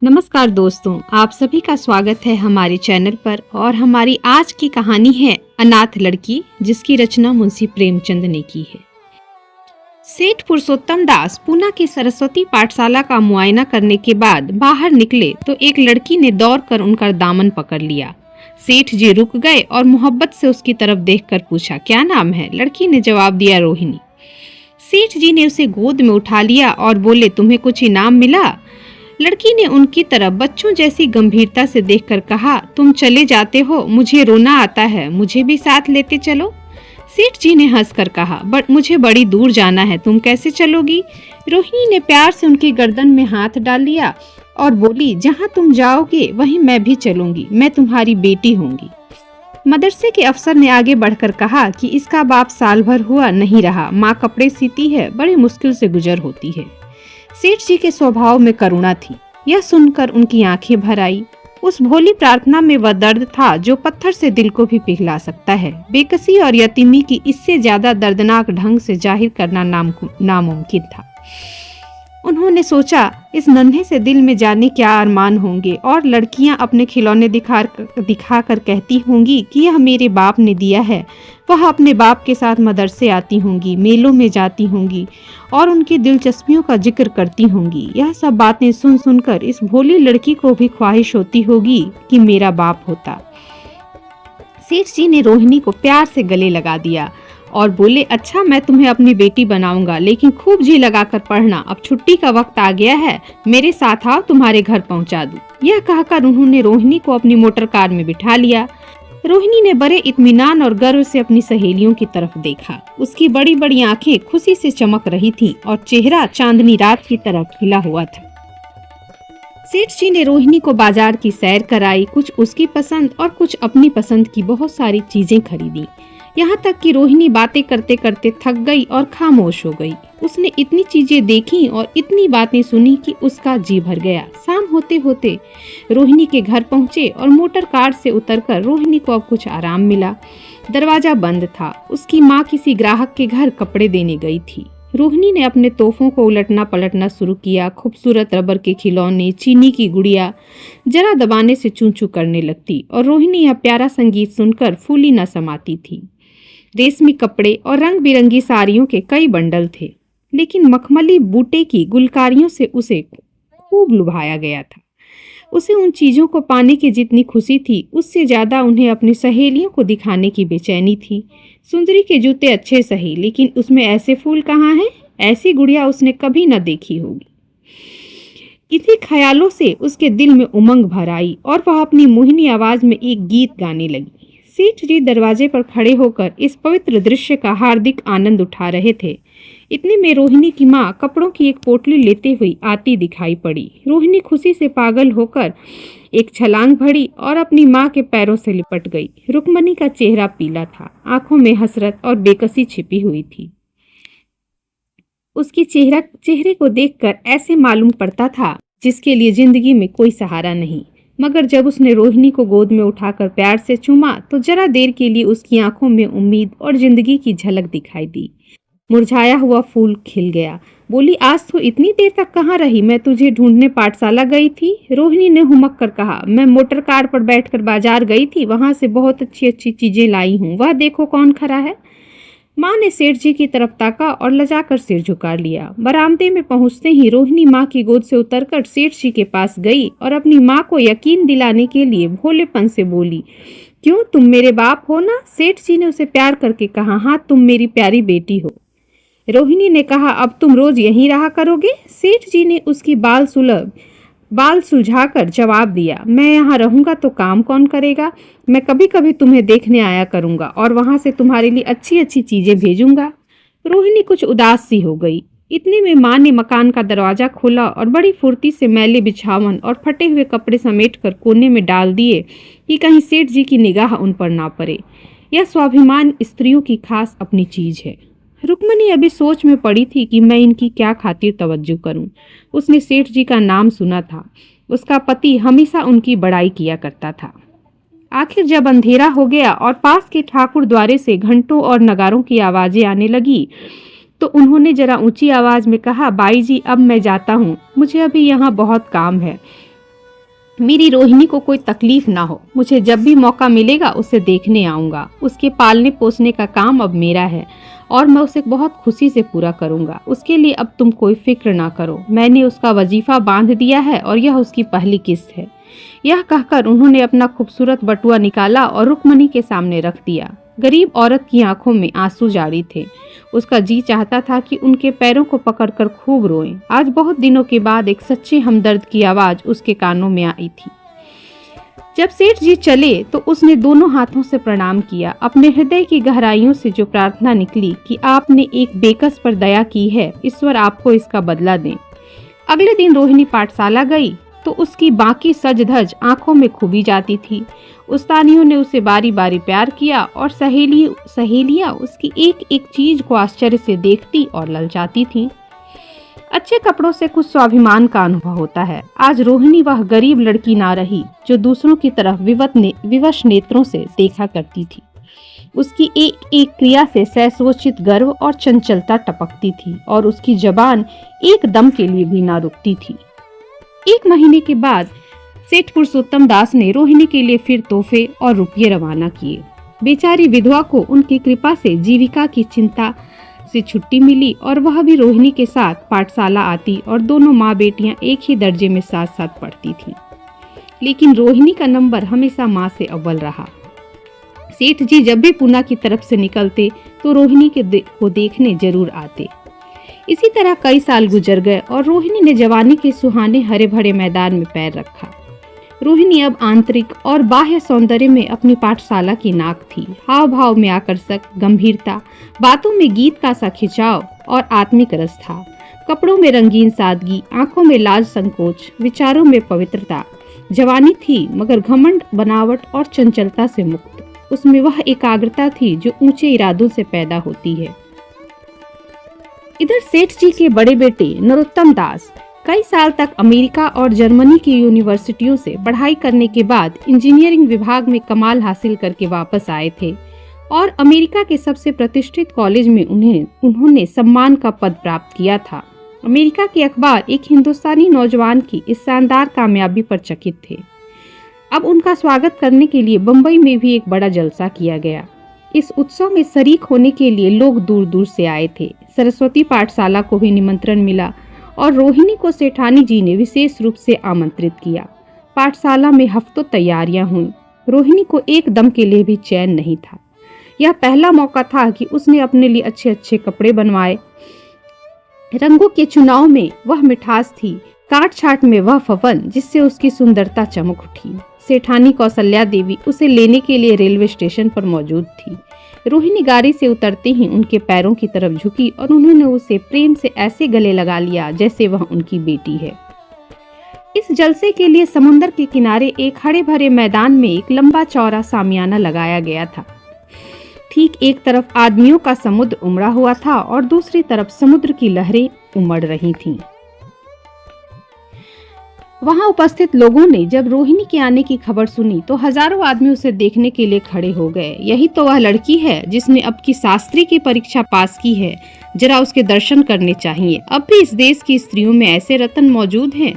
नमस्कार दोस्तों, आप सभी का स्वागत है हमारे चैनल पर। और हमारी आज की कहानी है अनाथ लड़की, जिसकी रचना मुंशी प्रेमचंद ने की है। सेठ पुरुषोत्तम दास पूना की सरस्वती पाठशाला का मुआयना करने के बाद बाहर निकले तो एक लड़की ने दौड़कर उनका दामन पकड़ लिया। सेठ जी रुक गए और मोहब्बत से उसकी तरफ देखकर पूछा, क्या नाम है? लड़की ने जवाब दिया, रोहिणी। सेठ जी ने उसे गोद में उठा लिया और बोले, तुम्हें कुछ इनाम मिला? लड़की ने उनकी तरफ बच्चों जैसी गंभीरता से देखकर कहा, तुम चले जाते हो, मुझे रोना आता है, मुझे भी साथ लेते चलो। सेठ जी ने हंसकर कहा, बट मुझे बड़ी दूर जाना है, तुम कैसे चलोगी? रोहिणी ने प्यार से उनकी गर्दन में हाथ डाल लिया और बोली, जहाँ तुम जाओगे वहीं मैं भी चलूंगी, मैं तुम्हारी बेटी होंगी। मदरसे के अफसर ने आगे बढ़कर कहा कि इसका बाप साल भर हुआ नहीं रहा, माँ कपड़े सीती है, बड़ी मुश्किल से गुजर होती है। सेठ जी के स्वभाव में करुणा थी। यह सुनकर उनकी आंखें भर आई। उस भोली प्रार्थना में वह दर्द था जो पत्थर से दिल को भी पिघला सकता है। बेकसी और यतीमी की इससे ज्यादा दर्दनाक ढंग से जाहिर करना नामुमकिन था। उन्होंने सोचा, इस नन्हे से दिल में जाने क्या अरमान होंगे, और लड़कियां अपने खिलौने दिखाकर कहती होंगी कि यह मेरे बाप ने दिया है। वह अपने बाप के साथ मदरसे आती होंगी, मेलों में जाती होंगी और उनकी दिलचस्पियों का जिक्र करती होंगी। यह सब बातें सुन सुनकर इस भोली लड़की को भी ख्वाहिश होती होगी कि मेरा बाप होता। सेठ जी ने रोहिणी को प्यार से गले लगा दिया और बोले, अच्छा मैं तुम्हें अपनी बेटी बनाऊंगा, लेकिन खूब जी लगाकर पढ़ना। अब छुट्टी का वक्त आ गया है, मेरे साथ आओ, तुम्हारे घर पहुंचा दूं। यह कहकर उन्होंने रोहिणी को अपनी मोटर कार में बिठा लिया। रोहिणी ने बड़े इत्मीनान और गर्व से अपनी सहेलियों की तरफ देखा। उसकी बड़ी बड़ी आंखें खुशी से चमक रही थीं और चेहरा चांदनी रात की तरह खिला हुआ था। सेठ जी ने रोहिणी को बाजार की सैर कराई, कुछ उसकी पसंद और कुछ अपनी पसंद की बहुत सारी चीजें खरीदी। यहाँ तक कि रोहिणी बातें करते करते थक गई और खामोश हो गई। उसने इतनी चीजें देखी और इतनी बातें सुनी कि उसका जी भर गया। शाम होते होते रोहिणी के घर पहुंचे और मोटर कार से उतरकर रोहिणी को अब कुछ आराम मिला। दरवाजा बंद था। उसकी माँ किसी ग्राहक के घर कपड़े देने गई थी। रोहिणी ने अपने तोहफों को उलटना पलटना शुरू किया। खूबसूरत रबर के खिलौने, चीनी की गुड़िया जरा दबाने से चूं चूं करने लगती और रोहिणी यह प्यारा संगीत सुनकर फूली न समाती थी। रेशमी कपड़े और रंग बिरंगी साड़ियों के कई बंडल थे, लेकिन मखमली बूटे की गुलकारियों से उसे खूब लुभाया गया था। उसे उन चीजों को पाने की जितनी खुशी थी, उससे ज्यादा उन्हें अपनी सहेलियों को दिखाने की बेचैनी थी। सुंदरी के जूते अच्छे सही, लेकिन उसमें ऐसे फूल कहाँ हैं? ऐसी गुड़िया उसने कभी न देखी होगी। किसी ख्यालों से उसके दिल में उमंग भर आई और वह अपनी मोहिनी आवाज में एक गीत गाने लगी। सेठ जी दरवाजे पर खड़े होकर इस पवित्र दृश्य का हार्दिक आनंद उठा रहे थे। इतने में रोहिणी की माँ कपड़ों की एक पोटली लेते हुई आती दिखाई पड़ी। रोहिणी खुशी से पागल होकर एक छलांग भरी और अपनी माँ के पैरों से लिपट गई। रुक्मणी का चेहरा पीला था, आंखों में हसरत और बेकसी छिपी हुई थी। उसकी चेहरे को देखकर ऐसे मालूम पड़ता था जिसके लिए जिंदगी में कोई सहारा नहीं। मगर जब उसने रोहिणी को गोद में उठाकर प्यार से चूमा तो जरा देर के लिए उसकी आंखों में उम्मीद और जिंदगी की झलक दिखाई दी। मुरझाया हुआ फूल खिल गया। बोली, आज तो इतनी देर तक कहाँ रही? मैं तुझे ढूंढने पाठशाला गई थी। रोहिणी ने हुमक कर कहा, मैं मोटर कार पर बैठकर बाजार गई थी, वहां से बहुत अच्छी अच्छी चीजें लाई हूँ। वह देखो कौन खड़ा है। माँ ने सेठ जी की तरफ ताका और लजाकर सिर झुका लिया। बरामदे में पहुंचते ही रोहिणी माँ की गोद से उतरकर सेठ जी के पास गई और अपनी माँ को यकीन दिलाने के लिए भोलेपन से बोली, क्यों, तुम मेरे बाप हो ना? सेठ जी ने उसे प्यार करके कहा, हाँ, तुम मेरी प्यारी बेटी हो। रोहिणी ने कहा, अब तुम रोज यहीं रहा करोगे? सेठ जी ने उसकी बाल सुलझाकर जवाब दिया, मैं यहाँ रहूंगा तो काम कौन करेगा? मैं कभी कभी तुम्हें देखने आया करूंगा और वहां से तुम्हारे लिए अच्छी अच्छी चीजें भेजूंगा। रोहिणी कुछ उदास सी हो गई। इतने में माँ ने मकान का दरवाजा खोला और बड़ी फुर्ती से मैले बिछावन और फटे हुए कपड़े समेटकर कोने में डाल दिए कि कहीं सेठ जी की निगाह उन पर ना पड़े। यह स्वाभिमान स्त्रियों की खास अपनी चीज है। रुक्मणी अभी सोच में पड़ी थी कि मैं इनकी क्या खातिर तवज्जो करूं। उसने सेठ जी का नाम सुना था। उसका पति हमेशा उनकी बड़ाई किया करता था। आखिर जब अंधेरा हो गया और पास के ठाकुर द्वारे से घंटों और नगारों की आवाजें आने लगी तो उन्होंने जरा ऊंची आवाज में कहा, बाई जी, अब मैं जाता हूँ, मुझे अभी यहाँ बहुत काम है। मेरी रोहिणी को कोई तकलीफ ना हो। मुझे जब भी मौका मिलेगा उसे देखने आऊंगा। उसके पालने पोसने का काम अब मेरा है और मैं उसे बहुत खुशी से पूरा करूंगा। उसके लिए अब तुम कोई फिक्र ना करो। मैंने उसका वजीफा बांध दिया है और यह उसकी पहली किस्त है। यह कहकर उन्होंने अपना खूबसूरत बटुआ निकाला और रुक्मणी के सामने रख दिया। गरीब औरत की आंखों में आंसू जारी थे। उसका जी चाहता था कि उनके पैरों को पकड़कर खूब रोए। आज बहुत दिनों के बाद एक सच्चे हमदर्द की आवाज उसके कानों में आई थी। जब सेठ जी चले तो उसने दोनों हाथों से प्रणाम किया। अपने हृदय की गहराइयों से जो प्रार्थना निकली कि आपने एक बेकस पर दया की है, ईश्वर आपको इसका बदला दें। अगले दिन रोहिणी पाठशाला गई तो उसकी बाकी सज धज आंखों में खूबी जाती थी। उस्तानियों ने उसे बारी बारी प्यार किया और सहेलियां उसकी एक एक चीज को आश्चर्य से देखती और ललचाती थीं। अच्छे कपड़ों से कुछ स्वाभिमान का अनुभव होता है। आज रोहिणी वह गरीब लड़की ना रही जो दूसरों की तरफ विवश नेत्रों से देखा करती थी। उसकी एक एक क्रिया से सहसोचित गर्व और चंचलता टपकती थी और उसकी जबान एक दम के लिए भी ना रुकती थी। एक महीने के बाद सेठ पुरुषोत्तम दास ने रोहिणी के लिए फिर तोहफे और रुपये रवाना किए। बेचारी विधवा को उनकी कृपा से जीविका की चिंता से छुट्टी मिली और वह भी रोहिणी के साथ पाठशाला आती और दोनों माँ बेटियां एक ही दर्जे में साथ साथ पढ़ती थीं। लेकिन रोहिणी का नंबर हमेशा माँ से अव्वल रहा। सेठ जी जब भी पूना की तरफ से निकलते तो रोहिणी को देखने जरूर आते। इसी तरह कई साल गुजर गए और रोहिणी ने जवानी के सुहाने हरे भरे मैदान में पैर रखा। रोहिणी अब आंतरिक और बाह्य सौंदर्य में अपनी पाठशाला की नाक थी। हाव भाव में आकर्षक गंभीरता, बातों में गीत का सा खिंचाव और आत्मिक रस था। कपड़ों में रंगीन सादगी, आंखों में लाज संकोच, विचारों में पवित्रता। जवानी थी मगर घमंड, बनावट और चंचलता से मुक्त। उसमें वह एकाग्रता थी जो ऊंचे इरादों से पैदा होती है। इधर सेठ जी के बड़े बेटे नरोत्तम दास कई साल तक अमेरिका और जर्मनी की यूनिवर्सिटियों से पढ़ाई करने के बाद इंजीनियरिंग विभाग में कमाल हासिल करके वापस आए थे और अमेरिका के सबसे प्रतिष्ठित कॉलेज में उन्होंने सम्मान का पद प्राप्त किया था। अमेरिका के अखबार एक हिंदुस्तानी नौजवान की इस शानदार कामयाबी पर चकित थे। अब उनका स्वागत करने के लिए बम्बई में भी एक बड़ा जलसा किया गया। इस उत्सव में शरीक होने के लिए लोग दूर दूर से आए थे। सरस्वती पाठशाला को भी निमंत्रण मिला और रोहिणी को सेठानी जी ने विशेष रूप से आमंत्रित किया। पाठशाला में हफ्तों तैयारियां हुई। रोहिणी को एक दम के लिए भी चैन नहीं था। यह पहला मौका था कि उसने अपने लिए अच्छे अच्छे कपड़े बनवाए। रंगों के चुनाव में वह मिठास थी, काट छाट में वह फवन जिससे उसकी सुंदरता चमक उठी। सेठानी कौशल्या देवी उसे लेने के लिए रेलवे स्टेशन पर मौजूद थी। रोहिणी गाड़ी से उतरते ही उनके पैरों की तरफ झुकी और उन्होंने उसे प्रेम से ऐसे गले लगा लिया जैसे वह उनकी बेटी है। इस जलसे के लिए समुद्र के किनारे एक हरे भरे मैदान में एक लंबा चौड़ा सामियाना लगाया गया था। ठीक एक तरफ आदमियों का समुद्र उमड़ा हुआ था और दूसरी तरफ समुद्र की लहरें उमड़ रही थीं। वहां उपस्थित लोगों ने जब रोहिणी के आने की खबर सुनी तो हजारों आदमी उसे देखने के लिए खड़े हो गए। यही तो वह लड़की है जिसने अब की शास्त्री की परीक्षा पास की है। जरा उसके दर्शन करने चाहिए। अब भी इस देश की स्त्रियों में ऐसे रत्न मौजूद हैं।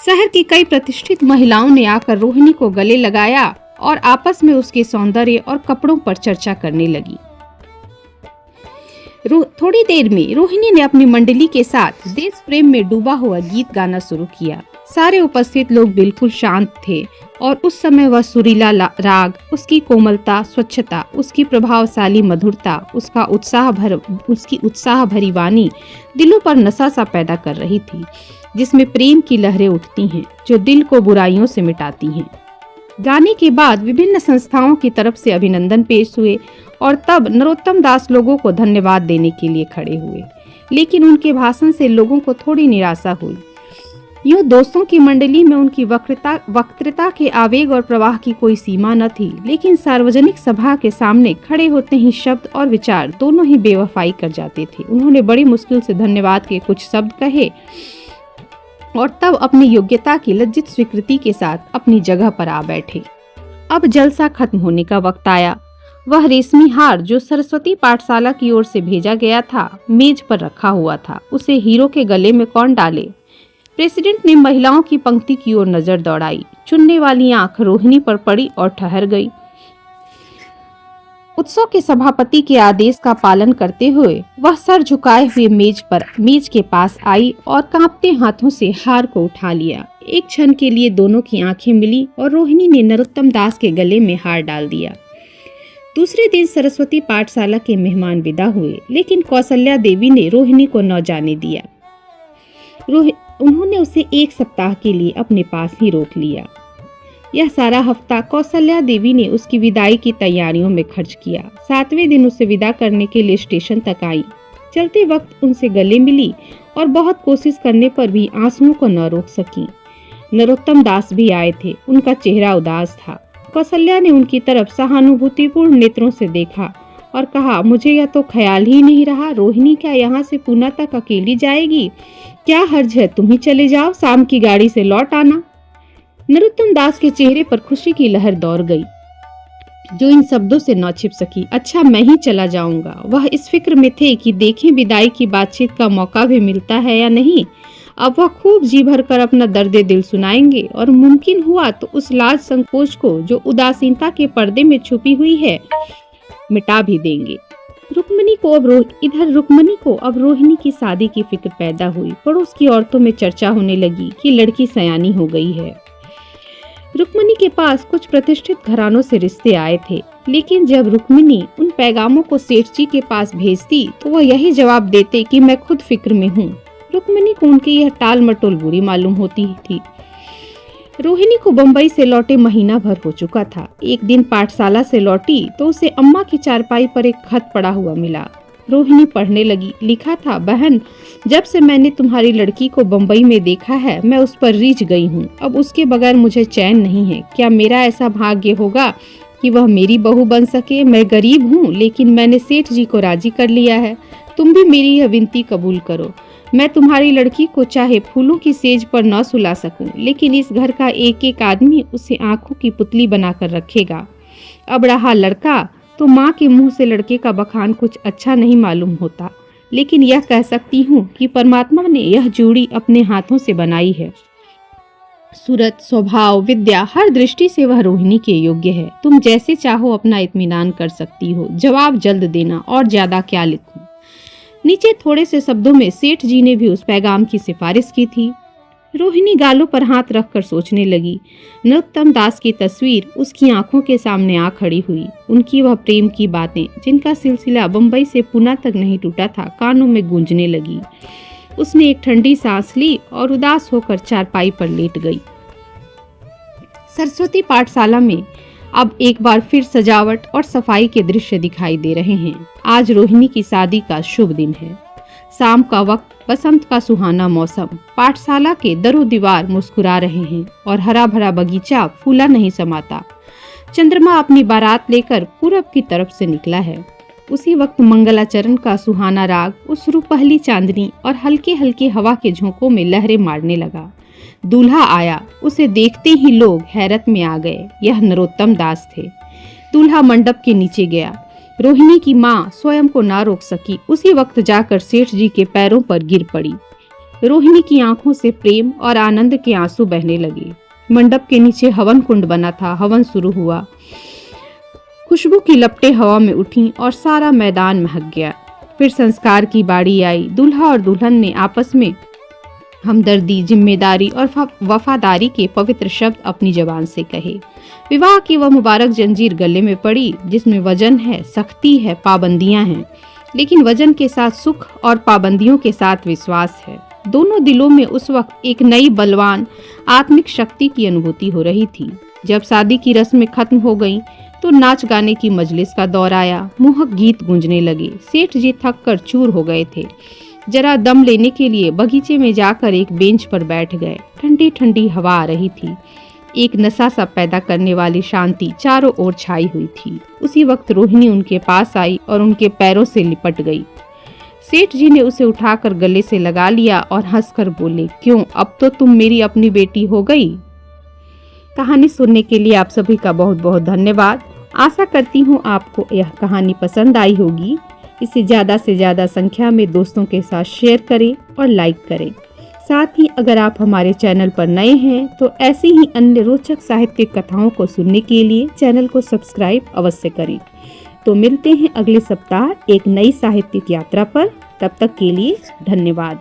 शहर की कई प्रतिष्ठित महिलाओं ने आकर रोहिणी को गले लगाया और आपस में उसके सौंदर्य और कपड़ों पर चर्चा करने लगी। थोड़ी देर में रोहिणी ने अपनी मंडली के साथ देश प्रेम में डूबा हुआ गीत गाना शुरू किया। सारे उपस्थित लोग बिल्कुल शांत थे और उस समय वह सुरीला राग, उसकी कोमलता, स्वच्छता, उसकी प्रभावशाली मधुरता, उसकी उत्साह भरी वाणी दिलों पर नशा सा पैदा कर रही थी, जिसमें प्रेम की लहरें उठती हैं जो दिल को बुराइयों से मिटाती हैं। गाने के बाद विभिन्न संस्थाओं की तरफ से अभिनंदन पेश हुए और तब नरोत्तम दास लोगों को धन्यवाद देने के लिए खड़े हुए। लेकिन उनके भाषण से लोगों को थोड़ी निराशा हुई। यूं दोस्तों की मंडली में उनकी वक्तृता के आवेग और प्रवाह की कोई सीमा न थी, लेकिन सार्वजनिक सभा के सामने खड़े होते ही शब्द और विचार दोनों ही बेवफाई कर जाते थे। उन्होंने बड़ी मुश्किल से धन्यवाद के कुछ शब्द कहे और तब अपनी योग्यता की लज्जित स्वीकृति के साथ अपनी जगह पर आ बैठे। अब जलसा खत्म होने का वक्त आया। वह रेशमी हार जो सरस्वती पाठशाला की ओर से भेजा गया था मेज पर रखा हुआ था। उसे हीरो के गले में कौन डाले? प्रेसिडेंट ने महिलाओं की पंक्ति की ओर नजर दौड़ाई। चुनने वाली आंख रोहिणी पर पड़ी और ठहर गई। उत्सव के सभापति के आदेश का पालन करते हुए वह सर झुकाए हुए मेज के पास आई और कांपते हाथों से हार को उठा लिया। एक क्षण के लिए दोनों की आंखें मिली और रोहिणी ने नरोत्तम दास के गले में हार डाल दिया। दूसरे दिन सरस्वती पाठशाला के मेहमान विदा हुए, लेकिन कौशल्या देवी ने रोहिणी को न जाने दिया। उन्होंने उसे 1 सप्ताह के लिए अपने पास ही रोक लिया। यह सारा हफ्ता कौशल्या देवी ने उसकी विदाई की तैयारियों में खर्च किया। 7वें दिन उसे विदा करने के लिए स्टेशन तक आई। चलते वक्त उनसे गले मिली और बहुत कोशिश करने पर भी आंसुओं को न रोक सकी। नरोत्तम दास भी आए थे। उनका चेहरा उदास था। कौशल्या ने उनकी तरफ सहानुभूतिपूर्ण नेत्रों से देखा और कहा, मुझे यह तो ख्याल ही नहीं रहा, रोहिणी क्या यहाँ से पुणे तक अकेली जाएगी? क्या हर्ज है, तुम ही चले जाओ, शाम की गाड़ी से लौट आना। नरोत्तम दास के चेहरे पर खुशी की लहर दौड़ गई, जो इन शब्दों से न छिप सकी। अच्छा, मैं ही चला जाऊंगा। वह इस फिक्र में थे कि देखें विदाई की बातचीत का मौका भी मिलता है या नहीं। अब वह खूब जी भर कर अपना दर्द दिल सुनाएंगे और मुमकिन हुआ तो उस लाज संकोच को जो उदासीनता के पर्दे में छुपी हुई है मिटा भी देंगे। रुक्मिणी को अब रोहिणी की शादी की फिक्र पैदा हुई। पड़ोस की औरतों में चर्चा होने लगी कि लड़की सयानी हो गई है। रुक्मिणी के पास कुछ प्रतिष्ठित घरानों से रिश्ते आए थे, लेकिन जब रुक्मिणी उन पैगामों को सेठ जी के पास भेजती तो वह यही जवाब देते कि मैं खुद फिक्र में हूँ। रुक्मिणी को उनकी यह टाल मटोल बुरी मालूम होती थी। रोहिणी को बंबई से लौटे महीना भर हो चुका था। एक दिन पाठशाला से लौटी तो उसे अम्मा की चारपाई पर एक खत पड़ा हुआ मिला। रोहिणी पढ़ने लगी। लिखा था, बहन, जब से मैंने तुम्हारी लड़की को बंबई में देखा है मैं उस पर रीझ गई हूँ। अब उसके बगैर मुझे चैन नहीं है। क्या मेरा ऐसा भाग्य होगा कि वह मेरी बहू बन सके? मैं गरीब हूँ, लेकिन मैंने सेठ जी को राजी कर लिया है। तुम भी मेरी यह विनती कबूल करो। मैं तुम्हारी लड़की को चाहे फूलों की सेज पर न सुला सकूं, लेकिन इस घर का एक एक आदमी उसे आंखों की पुतली बनाकर रखेगा। अब रहा लड़का, तो माँ के मुंह से लड़के का बखान कुछ अच्छा नहीं मालूम होता, लेकिन यह कह सकती हूँ कि परमात्मा ने यह जोड़ी अपने हाथों से बनाई है। सूरत, स्वभाव, विद्या, हर दृष्टि से वह रोहिणी के योग्य है। तुम जैसे चाहो अपना इत्मीनान कर सकती हो। जवाब जल्द देना, और ज्यादा क्या लिखूं। नीचे थोड़े से शब्दों में सेठ जी ने भी उस पैगाम की सिफारिश की थी। रोहिणी गालों पर हाथ रखकर सोचने लगी। नरोत्तम दास की तस्वीर उसकी आंखों के सामने आ खड़ी हुई। उनकी वह प्रेम की बातें, जिनका सिलसिला बंबई से पुणे तक नहीं टूटा था, कानों में गूंजने लगी। उसने एक ठंडी सांस ली और उदास होकर चारपाई पर लेट गई। सरस्वती पाठशाला में अब एक बार फिर सजावट और सफाई के दृश्य दिखाई दे रहे हैं। आज रोहिणी की शादी का शुभ दिन है। शाम का वक्त, बसंत का सुहाना मौसम, पाठशाला के दरो दीवार मुस्कुरा रहे हैं और हरा भरा बगीचा फूला नहीं समाता। चंद्रमा अपनी बारात लेकर पूरब की तरफ से निकला है। उसी वक्त मंगलाचरण का सुहाना राग उस रूपहली चांदनी और हल्के हल्के हवा के झोंकों में लहरें मारने लगा। दूल्हा आया। उसे देखते ही लोग हैरत में आ गए। यह नरोत्तम दास थे। दूल्हा मंडप के नीचे गया। रोहिणी की माँ स्वयं को ना रोक सकी। उसी वक्त जाकर सेठ जी के पैरों पर गिर पड़ी। रोहिणी की आंखों से प्रेम और आनंद के आंसू बहने लगे। मंडप के नीचे हवन कुंड बना था। हवन शुरू हुआ। खुशबू की लपटें हवा में उठी और सारा मैदान महक गया। फिर संस्कार की बारी आई। दूल्हा और दुल्हन ने आपस में हमदर्दी, जिम्मेदारी और वफादारी के पवित्र शब्द अपनी जबान से कहे। विवाह की वह मुबारक जंजीर गले में पड़ी, जिसमें वजन है, सख्ती है, पाबंदियां हैं, लेकिन वजन के साथ सुख और पाबंदियों के साथ विश्वास है। दोनों दिलों में उस वक्त एक नई बलवान आत्मिक शक्ति की अनुभूति हो रही थी। जब शादी की रस्में खत्म हो गईं, तो नाच गाने की मजलिस का दौर आया। मोहक गीत गूंजने लगे। सेठ जी थक कर चूर हो गए थे। जरा दम लेने के लिए बगीचे में जाकर एक बेंच पर बैठ गए। ठंडी ठंडी हवा आ रही थी। एक नशा सा पैदा करने वाली शांति चारों ओर छाई हुई थी। उसी वक्त रोहिणी उनके पास आई और उनके पैरों से लिपट गई। सेठ जी ने उसे उठाकर गले से लगा लिया और हंसकर बोले, क्यों, अब तो तुम मेरी अपनी बेटी हो गई। कहानी सुनने के लिए आप सभी का बहुत बहुत धन्यवाद। आशा करती हूँ आपको यह कहानी पसंद आई होगी। इसे ज़्यादा से ज़्यादा संख्या में दोस्तों के साथ शेयर करें और लाइक करें। साथ ही अगर आप हमारे चैनल पर नए हैं तो ऐसी ही अन्य रोचक साहित्यिक कथाओं को सुनने के लिए चैनल को सब्सक्राइब अवश्य करें। तो मिलते हैं अगले सप्ताह एक नई साहित्यिक यात्रा पर। तब तक के लिए धन्यवाद।